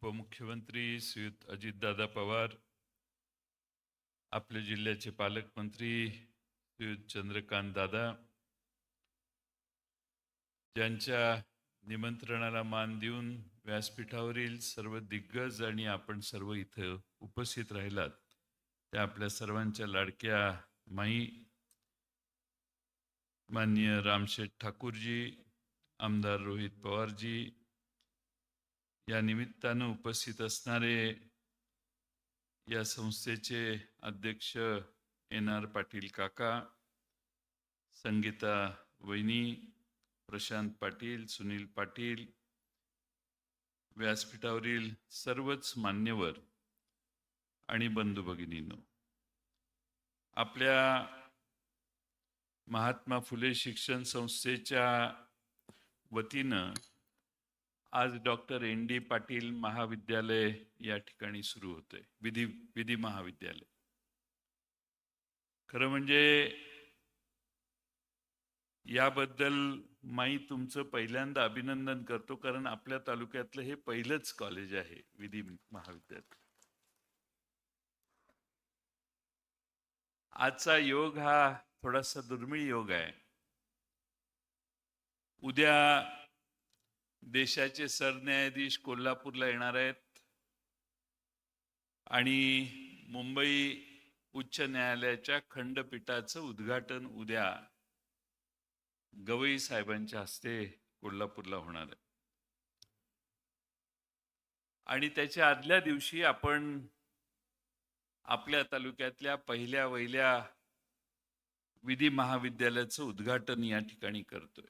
उपमुख्यमंत्री श्रीयुत अजितदादा पवार, आपल्या जिल्ह्याचे पालकमंत्री श्रीयुत चंद्रकांत दादा, ज्यांच्या निमंत्रणाला मान देऊन व्यासपीठावरील सर्व दिग्गज आणि आपण सर्व इथं उपस्थित राहिलात, त्या आपल्या सर्वांच्या लाडक्या माई माननीय रामशेठ ठाकूरजी, आमदार रोहित पवारजी, या निमित्तानं उपस्थित असणारे या संस्थेचे अध्यक्ष NR पाटील काका, संगीता वहिनी, प्रशांत पाटील, सुनील पाटील, व्यासपीठावरील सर्वच मान्यवर आणि बंधू भगिनींनो, आपल्या महात्मा फुले शिक्षण संस्थेच्या वतीनं आज डॉक्टर ND पाटील महाविद्यालय या ठिकाणी सुरू होते, विधी महाविद्यालय. खरं म्हणजे याबद्दल मी तुमचं पहिल्यांदा अभिनंदन करतो, कारण आपल्या तालुक्यातलं हे पहिलंच कॉलेज आहे विधी महाविद्यालय. आजचा योग हा थोडासा दुर्मिळ योग आहे. उद्या देशाचे सरन्यायाधीश कोल्हापूरला येणार आहेत आणि मुंबई उच्च न्यायालयाच्या खंडपीठाचं उद्घाटन उद्या गवई साहेबांच्या हस्ते कोल्हापूरला होणार आहे. आणि त्याच्या आदल्या दिवशी आपण आपल्या तालुक्यातल्या पहिल्या वहिल्या विधी महाविद्यालयाचं उद्घाटन या ठिकाणी करतोय.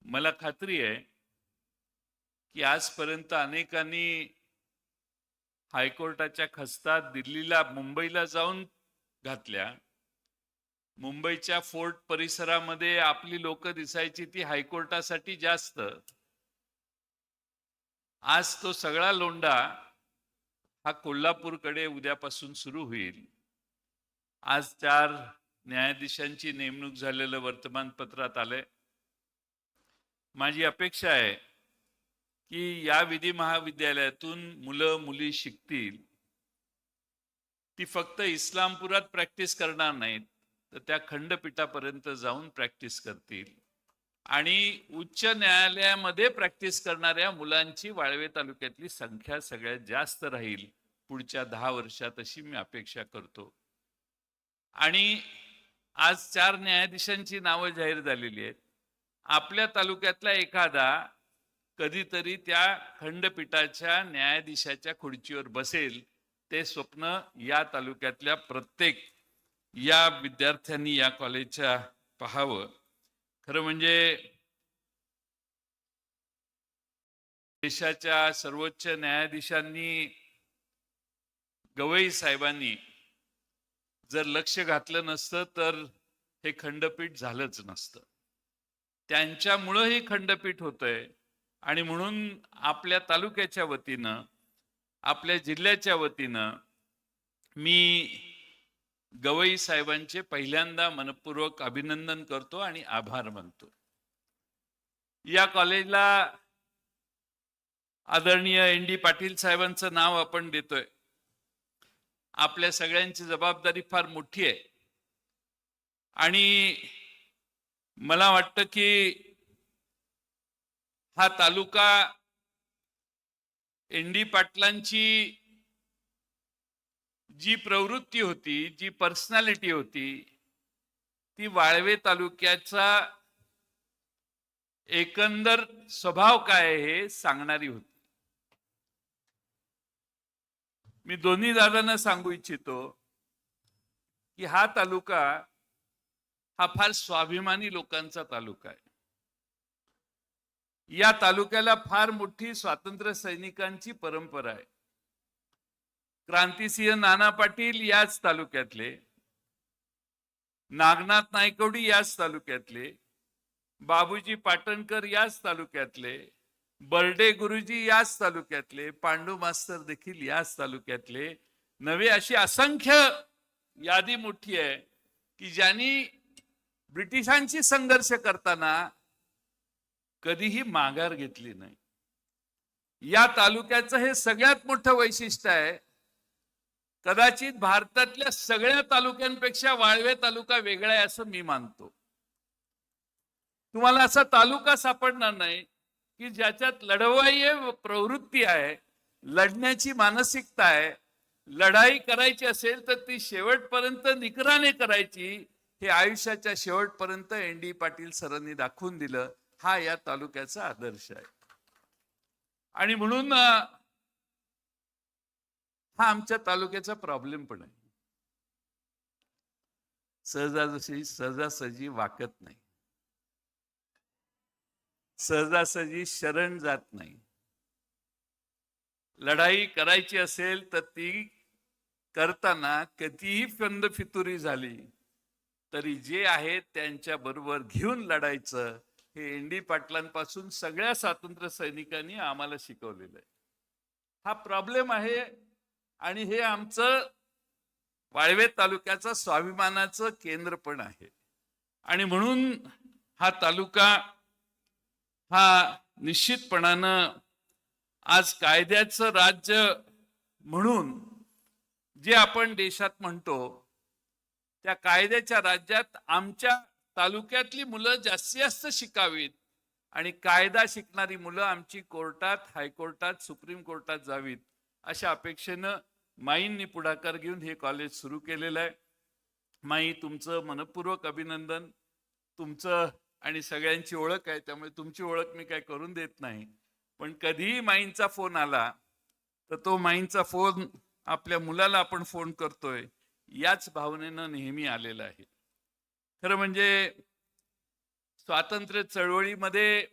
मला खात्री आहे की आजपर्यंत अनेकांनी हायकोर्टाच्या खस्ता दिल्लीला, मुंबईला जाऊन घातल्या. मुंबईच्या फोर्ट परिसरामध्ये आपली लोक दिसायची ती हायकोर्टासाठी जास्त. आज तो सगळा लोंढा हा कोल्हापूरकडे उद्यापासून सुरू होईल. आज 4 न्यायाधीशांची नेमणूक झालेलं वर्तमानपत्रात आलंय. माझी अपेक्षा आहे की या विधी महाविद्यालयातून मुलं मुली शिकतील. ती फक्त इस्लामपुरात प्रॅक्टिस करणार नाहीत, तर त्या खंडपीठापर्यंत जाऊन प्रॅक्टिस करतील. आणि उच्च न्यायालयामध्ये प्रॅक्टिस करणाऱ्या मुलांची वाळवे तालुक्यातली संख्या सगळ्यात जास्त राहील पुढच्या 10 वर्षात, अशी मी अपेक्षा करतो. आणि आज 4 न्यायाधीशांची नावं जाहीर झालेली आहेत. आपल्या तालुक्यातला एखादा कधीतरी त्या खंडपीठाच्या न्यायाधीशाच्या खुर्चीवर बसेल, ते स्वप्न या तालुक्यातल्या प्रत्येक या विद्यार्थ्यांनी या कॉलेजच्या पाहावं. खरं म्हणजे देशाच्या सर्वोच्च न्यायाधीशांनी, गवई साहेबांनी जर लक्ष घातलं नसतं तर हे खंडपीठ झालंच नसतं. त्यांच्यामुळं हे खंडपीठ होतंय. आणि म्हणून आपल्या तालुक्याच्या वतीनं, आपल्या जिल्ह्याच्या वतीनं मी गवई साहेबांचे पहिल्यांदा मनपूर्वक अभिनंदन करतो आणि आभार मानतो. या कॉलेजला आदरणीय ND पाटील साहेबांचं नाव आपण देतोय. आपल्या सगळ्यांची जबाबदारी फार मोठी आहे. आणि मला वाटतं की हा तालुका ND पाटलांची जी प्रवृत्ती होती, जी पर्सनॅलिटी होती, ती वाळवे तालुक्याचा एकंदर स्वभाव काय हे सांगणारी होती. मी दोन्ही दादांना सांगू इच्छितो की हा तालुका हा फार स्वाभिमानी लोकांचा तालुका आहे. या तालुक्याला फार मोठी स्वातंत्र्य सैनिकांची परंपरा आहे. क्रांतिसिंह नाना पाटील याच तालुक्यातले, नागनाथ नायकवडी याच तालुक्यातले, बाबूजी पाटणकर याच तालुक्यातले, बर्डे गुरुजी याच तालुक्यातले, पांडू मास्तर देखील याच तालुक्यातले नवे, अशी असंख्य यादी मोठी आहे की ज्यांनी ब्रिटिशांशी संघर्ष करताना कधीही माघार घेतली नाही. या तालुक्याचं हे सगळ्यात मोठं वैशिष्ट्य आहे. कदाचित भारतातल्या सगळ्या तालुक्यांपेक्षा वाळवे तालुका वेगळा आहे असं मी मानतो. तुम्हाला असा तालुका सापडणार नाही की ज्याच्यात लढवाई प्रवृत्ती आहे, लढण्याची मानसिकता आहे. लढाई करायची असेल तर ती शेवटपर्यंत निकराने करायची, हे आयुष्याच्या शेवटपर्यंत एन.डी. पाटील सरांनी दाखवून दिलं. हा या तालुक्याचा आदर्श आहे. आणि म्हणून हा आमच्या तालुक्याचा प्रॉब्लेम पण आहे. सहजासहजी वाकत नाही, सहजासहजी शरण जात नाही. लढाई करायची असेल तर ती करताना कितीही फंदफितुरी झाली तरी जे आहेत त्यांच्या बरोबर घेऊन लढायचं, हे एन.डी. पाटलांपासून सगळ्या स्वातंत्र्य सैनिकांनी आम्हाला शिकवलेलं आहे. हा प्रॉब्लेम आहे आणि हे आमचं वाळवे तालुक्याचं स्वाभिमानाचं केंद्र पण आहे. आणि म्हणून हा तालुका हा निश्चितपणानं आज कायद्याचं राज्य म्हणून जे आपण देशात म्हणतो, त्या कायद्याच्या राज्यात आमच्या तालुक्यातली मुलं जास्तीत जास्त शिकावीत आणि कायदा शिकणारी मुलं आमची कोर्टात, हायकोर्टात, सुप्रीम कोर्टात जावीत, अशा अपेक्षेनं माईंनी पुढाकार घेऊन हे कॉलेज सुरू केलेलं आहे. माई, तुमचं मनपूर्वक अभिनंदन. तुमचं आणि सगळ्यांची ओळख आहे, त्यामुळे तुमची ओळख मी काय करून देत नाही. पण कधीही माईंचा फोन आला तर तो माईंचा फोन आपल्या मुलाला आपण फोन करतोय याच भावनेनं नेहमी आलेला आहे. खरं म्हणजे स्वातंत्र्य चळवळीमध्ये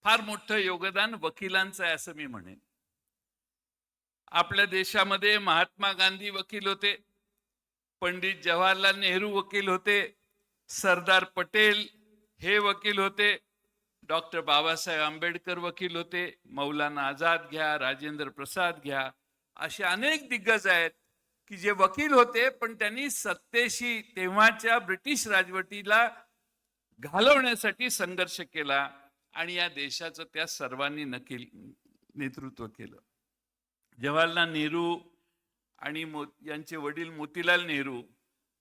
फार मोठं योगदान वकिलांचं आहे असं मी म्हणेन. आपल्या देशामध्ये महात्मा गांधी वकील होते, पंडित जवाहरलाल नेहरू वकील होते, सरदार पटेल हे वकील होते, डॉक्टर बाबासाहेब आंबेडकर वकील होते, मौलाना आझाद घ्या, राजेंद्र प्रसाद घ्या, असे अनेक दिग्गज आहेत की जे वकील होते पण त्यांनी सत्तेशी, तेव्हाच्या ब्रिटिश राजवटीला घालवण्यासाठी संघर्ष केला आणि या देशाचं त्या सर्वांनी नेतृत्व केलं. जवाहरलाल नेहरू आणि यांचे वडील मोतीलाल नेहरू,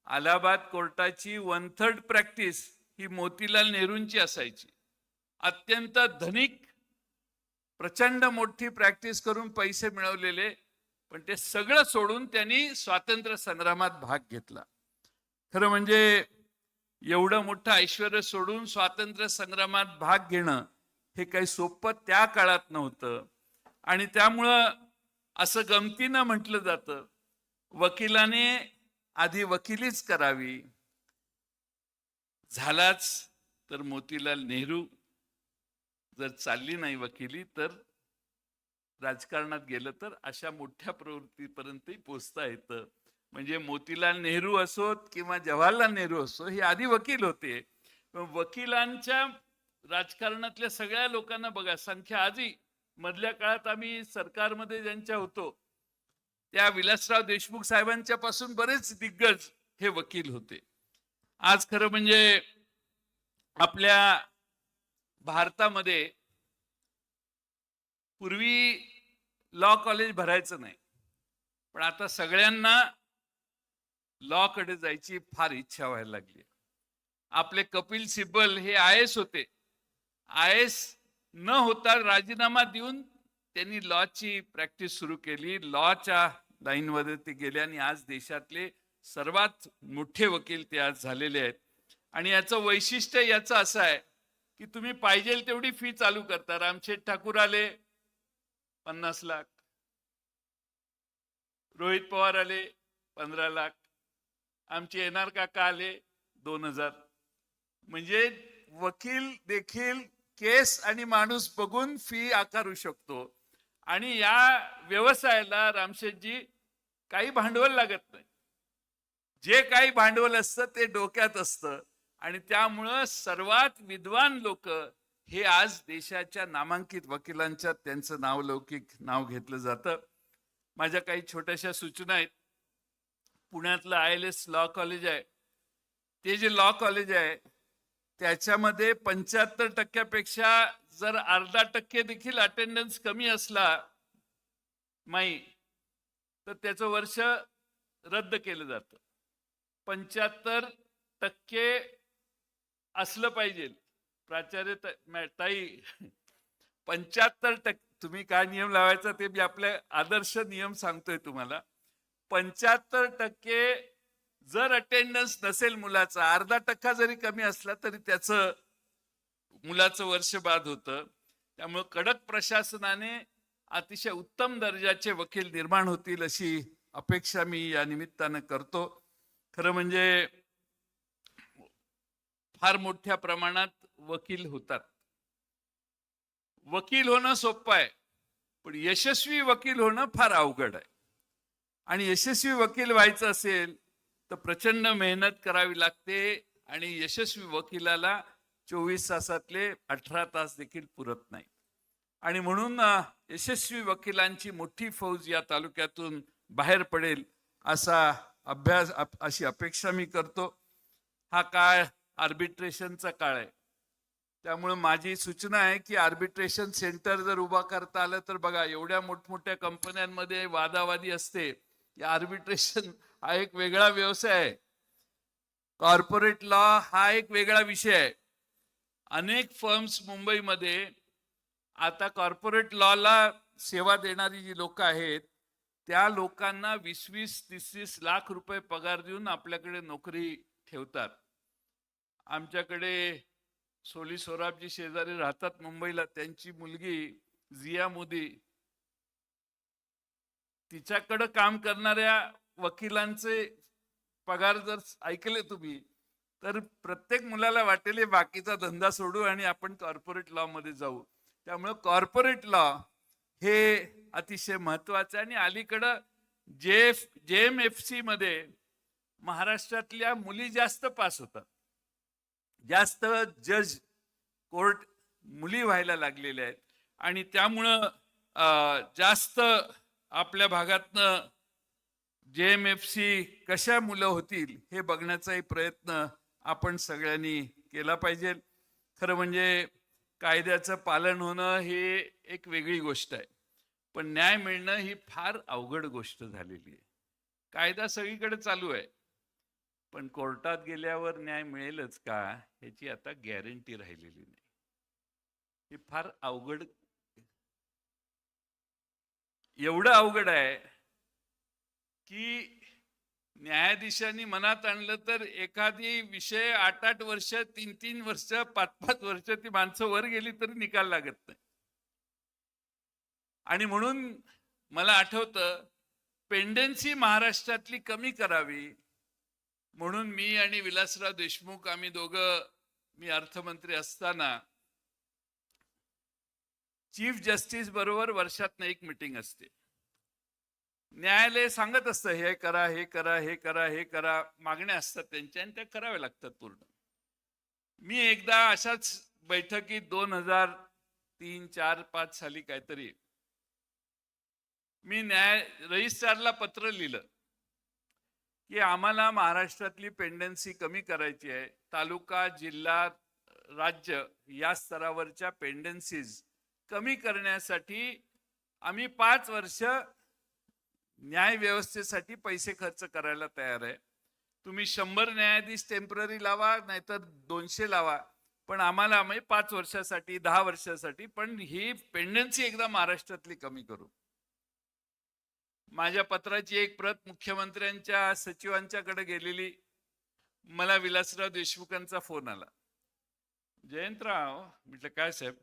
अलाहाबाद कोर्टाची 1/3 प्रॅक्टिस ही मोतीलाल नेहरूंची असायची. अत्यंत धनिक, प्रचंड मोठी प्रॅक्टिस करून पैसे मिळवलेले, पण ते सगळं सोडून त्यांनी स्वातंत्र्य संग्रामात भाग घेतला. खरं म्हणजे एवढं मोठं ऐश्वर्य सोडून स्वातंत्र्य संग्रामात भाग घेणं हे काही सोपं त्या काळात नव्हतं. आणि त्यामुळं असं गमतीनं म्हटलं जातं, वकिलाने आधी वकिलीच करावी. झालाच तर मोतीलाल नेहरू, जर चालली नाही वकिली तर राजकारणात गेलं तर अशा मोठ्या प्रवृत्तीपर्यंतही पोचता येतं. म्हणजे मोतीलाल नेहरू असोत किंवा जवाहरलाल नेहरू असो, हे आधी वकील होते. वकिलांच्या राजकारणातल्या सगळ्या लोकांना बघा, संख्या आजही मधल्या काळात आम्ही सरकारमध्ये ज्यांच्या होतो त्या विलासराव देशमुख साहेबांच्या पासून बरेच दिग्गज हे वकील होते. आज खरं म्हणजे आपल्या भारतामध्ये पूर्वी लॉ कॉलेज भरायचं नाही, पण आता सगळ्यांना लॉ कडे जायची फार इच्छा व्हायला लागली. आपले कपिल सिब्बल हे IAS होते. IAS न होता राजीनामा देऊन त्यांनी लॉची प्रॅक्टिस सुरू केली. लॉच्या लाईनमध्ये ते गेले आणि आज देशातले सर्वात मोठे वकील ते आज झालेले आहेत. आणि याचं वैशिष्ट्य याचं असं आहे की तुम्ही पाहिजे तेवढी फी चालू करता. रामशेठ ठाकूर आले 50 लाख, रोहित पवार आले 15 लाख, आमचे NR काका आले 2000. म्हणजे वकील देखील केस आणि माणूस बघून फी आकारू शकतो. आणि या व्यवसायाला रामशेठजी काही भांडवल लागत नाही. जे काही भांडवल असतं ते डोक्यात असतं. आणि त्यामुळं सर्वात विद्वान लोक हे आज देशाच्या नामांकित वकिलांच्या त्यांचं नावलौकिक नाव घेतलं जातं. माझ्या काही छोट्याशा सूचना आहेत. पुण्यातलं ILS लॉ कॉलेज आहे, ते जे लॉ कॉलेज आहे त्याच्यामध्ये 75% जर अर्धा टक्के देखील अटेंडन्स कमी असला माई, तर त्याचं वर्ष रद्द केलं जातं. 75% असलं पाहिजे. प्राचार्य ताई 75%, तुम्ही काय नियम लावायचा ते मी आपल्या आदर्श नियम सांगतोय तुम्हाला. 75% जर अटेंडन्स नसेल मुलाचा, अर्धा टक्का जरी कमी असला तरी त्याचं मुलाचं वर्ष बाद होतं. त्यामुळे कडक प्रशासनाने अतिशय उत्तम दर्जाचे वकील निर्माण होतील अशी अपेक्षा मी या निमित्तानं करतो. खरं म्हणजे फार मोठ्या प्रमाणात वकील होतात. वकील होणं सोपं आहे, पण यशस्वी वकील होणं फार अवघड आहे. आणि यशस्वी वकील व्हायचं असेल तर प्रचंड मेहनत करावी लागते आणि यशस्वी वकिलाला 24 तासातले 18 तास देखील पुरत नाही. आणि म्हणून यशस्वी वकिलांची मोठी फौज या तालुक्यातून बाहेर पडेल अशी अपेक्षा मी करतो. हा काळ आर्बिट्रेशनचा काळ आहे. त्यामुळे माझी सूचना आहे की आर्बिट्रेशन सेंटर जर उभा करता आलं तर बघा, एवढ्या मोठमोठ्या कंपन्यांमध्ये वादावादी असते. या आर्बिट्रेशन हा एक वेगळा व्यवसाय आहे. कॉर्पोरेट लॉ हा एक वेगळा विषय आहे. अनेक फर्म्स मुंबईमध्ये आता कॉर्पोरेट लॉला सेवा देणारी जी लोक आहेत त्या लोकांना 20-30 लाख रुपये पगार देऊन आपल्याकडे नोकरी ठेवतात. आमच्याकडे सोली सोराबजी शेजारी राहतात मुंबईला, त्यांची मुलगी जिया मोदी, तिच्याकडे काम करणाऱ्या वकिलांचे पगार जर ऐकले तुम्ही तर प्रत्येक मुलाला वाटेल बाकीचा धंदा सोडू आणि आपण कॉर्पोरेट लॉ मध्ये जाऊ. त्यामुळे कॉर्पोरेट लॉ हे अतिशय महत्वाचं आहे. आणि अलीकडं JMFC मध्ये महाराष्ट्रातल्या मुली जास्त पास होतात, जास्त जज कोर्ट मुली व्हायला लागलेल्या आहेत. आणि त्यामुळं जास्त आपल्या भागातनं JMFC कशा मुलं होतील हे बघण्याचाही प्रयत्न आपण सगळ्यांनी केला पाहिजे. खरं म्हणजे कायद्याचं पालन होणं हे एक वेगळी गोष्ट आहे, पण न्याय मिळणं ही फार अवघड गोष्ट झालेली आहे. कायदा सगळीकडे चालू आहे, पण कोर्टात गेल्यावर न्याय मिळेलच का ह्याची आता गॅरंटी राहिलेली नाही. हे फार अवघड, एवढं अवघड आहे की न्यायाधीशांनी मनात आणलं तर एखादी विषय 8-8 वर्ष, 3-3 वर्ष, 5-5 वर्ष ती माणसं वर गेली तरी निकाल लागत नाही. आणि म्हणून मला आठवतं पेंडन्सी महाराष्ट्रातली कमी करावी म्हणून मी आणि विलासराव देशमुख आम्ही दोघं, मी अर्थमंत्री असताना चीफ जस्टिस बरोबर वर्षातनं एक मीटिंग असते. न्यायालय सांगत असतं हे करा, हे करा, हे करा, हे करा, मागण्या असतात त्यांच्या आणि त्या कराव्या लागतात पूर्ण. मी एकदा अशाच बैठकीत 2003, 4, 5 साली काहीतरी मी रजिस्ट्रारला पत्र लिहिलं की आम्हाला महाराष्ट्रातली पेंडन्सी कमी करायची आहे. तालुका, जिल्हा, राज्य या स्तरावरच्या पेंडन्सीज कमी करण्यासाठी आम्ही 5 वर्ष न्याय व्यवस्थेसाठी पैसे खर्च करायला तयार आहे. तुम्ही 100 न्यायाधीश टेम्पररी लावा नाहीतर 200 लावा, पण आम्हाला आम्ही 5 वर्षासाठी, 10 वर्षासाठी, पण ही पेंडन्सी एकदा महाराष्ट्रातली कमी करू. माझ्या पत्राची एक प्रत मुख्यमंत्र्यांच्या सचिवांच्याकडे गेलेली. मला विलासराव देशमुखांचा फोन आला. जयंतराव, म्हटलं काय साहेब,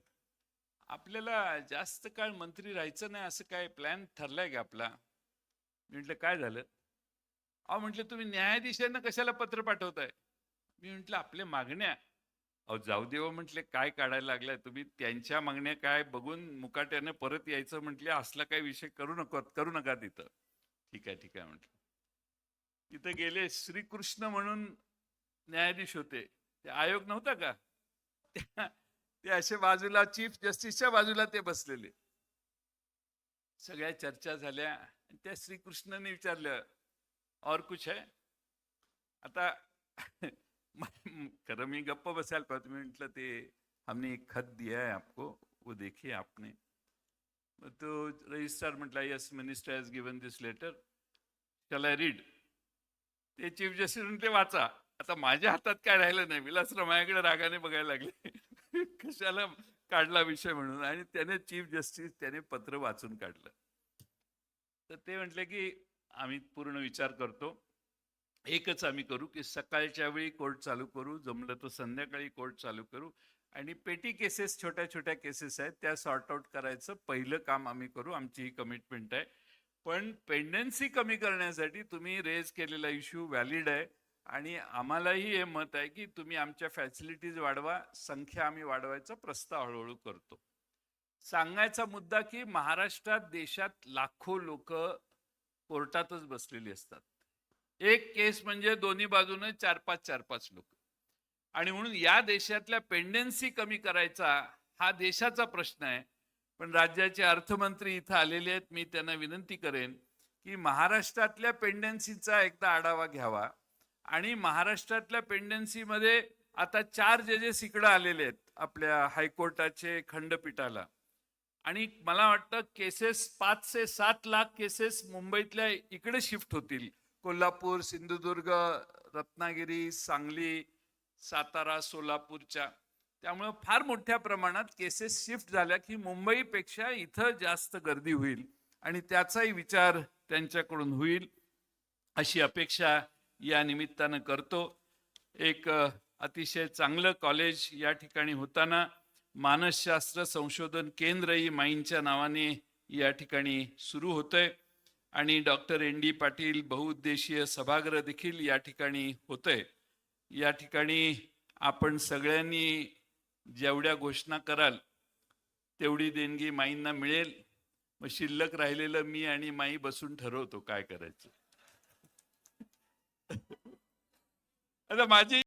आपल्याला जास्त काळ मंत्री राहायचं नाही असं काय प्लॅन ठरलाय का आपला? म्हटलं काय झालं? अहो म्हटलं तुम्ही न्यायाधीशांना कशाला पत्र पाठवताय? मी म्हटलं आपल्या मागण्या, अहो जाऊ देव म्हटले, काय काढायला लागलाय तुम्ही? त्यांच्या मागण्या काय बघून मुकाट्याने परत यायचं म्हटले, असला काही विषय करू नका तिथं. ठीक आहे म्हटलं. तिथं गेले. श्रीकृष्ण म्हणून न्यायाधीश होते, ते आयोग नव्हता का, ते असे बाजूला, चीफ जस्टिसच्या बाजूला ते बसलेले. सगळ्या चर्चा झाल्या. त्या श्रीकृष्णाने विचारलं और कुछ है? आता खरं मी गप्प बसायला पाहिजे. मी म्हटलं ते हमने एक खत दिया है आपको, वो देखिए आपने. तो रजिस्ट्रार म्हटला, yes minister has given this letter, shall I read. ते चीफ जस्टिस म्हणते वाचा. आता माझ्या हातात काय राहिलं नाही, विलासराव माझ्याकडे रागाने बघायला लागले कशाला काढला विषय म्हणून. आणि त्याने चीफ जस्टिस त्याने पत्र वाचून काढलं. तर ते म्हटले की आम्ही पूर्ण विचार करतो, एकच आम्ही करू की सकाळच्या वेळी कोर्ट चालू करू, जमलं तर संध्याकाळी कोर्ट चालू करू, आणि पेटी केसेस, छोट्या छोट्या केसेस आहेत त्या सॉर्ट आउट करायचं पहिलं काम आम्ही करू, आमची ही कमिटमेंट आहे. पण पेंडन्सी कमी करण्यासाठी तुम्ही रेज केलेला इश्यू व्हॅलिड आहे, आणि आम्हालाही हे मत आहे की तुम्ही आमच्या फॅसिलिटीज वाढवा, संख्या आम्ही वाढवायचा प्रस्ताव हळूहळू करतो. सांगायचा मुद्दा की महाराष्ट्रात, देशात लाखो लोक कोर्टातच बसलेली असतात. एक केस म्हणजे दोन्ही बाजूने 4-5 लोक. आणि म्हणून या देशातल्या पेंडन्सी कमी करायचा हा देशाचा प्रश्न आहे. पण राज्याचे अर्थमंत्री इथं आलेले आहेत, मी त्यांना विनंती करेन की महाराष्ट्रातल्या पेंडन्सीचा एकदा आढावा घ्यावा. आणि महाराष्ट्रातल्या पेंडन्सीमध्ये आता 4 जजेस इकडे आलेले आहेत आपल्या हायकोर्टाचे खंडपीठाला. आणि मला वाटतं केसेस 5 ते 7 लाख केसेस मुंबईतल्या इकडे शिफ्ट होतील. कोल्हापूर, सिंधुदुर्ग, रत्नागिरी, सांगली, सातारा, सोलापूरच्या. त्यामुळे फार मोठ्या प्रमाणात केसेस शिफ्ट झाल्या की मुंबईपेक्षा इथं जास्त गर्दी होईल, आणि त्याचाही विचार त्यांच्याकडून होईल अशी अपेक्षा या निमित्तानं करतो. एक अतिशय चांगलं कॉलेज या ठिकाणी होताना मानसशास्त्र संशोधन केंद्रही माईंच्या नावाने या ठिकाणी सुरू होतंय, आणि डॉक्टर ND पाटील बहुउद्देशीय सभागृह देखील या ठिकाणी होतंय. या ठिकाणी आपण सगळ्यांनी जेवढ्या घोषणा कराल तेवढी देणगी माईंना मिळेल. मग शिल्लक राहिलेलं मी आणि माई बसून ठरवतो काय करायचं. आता माझी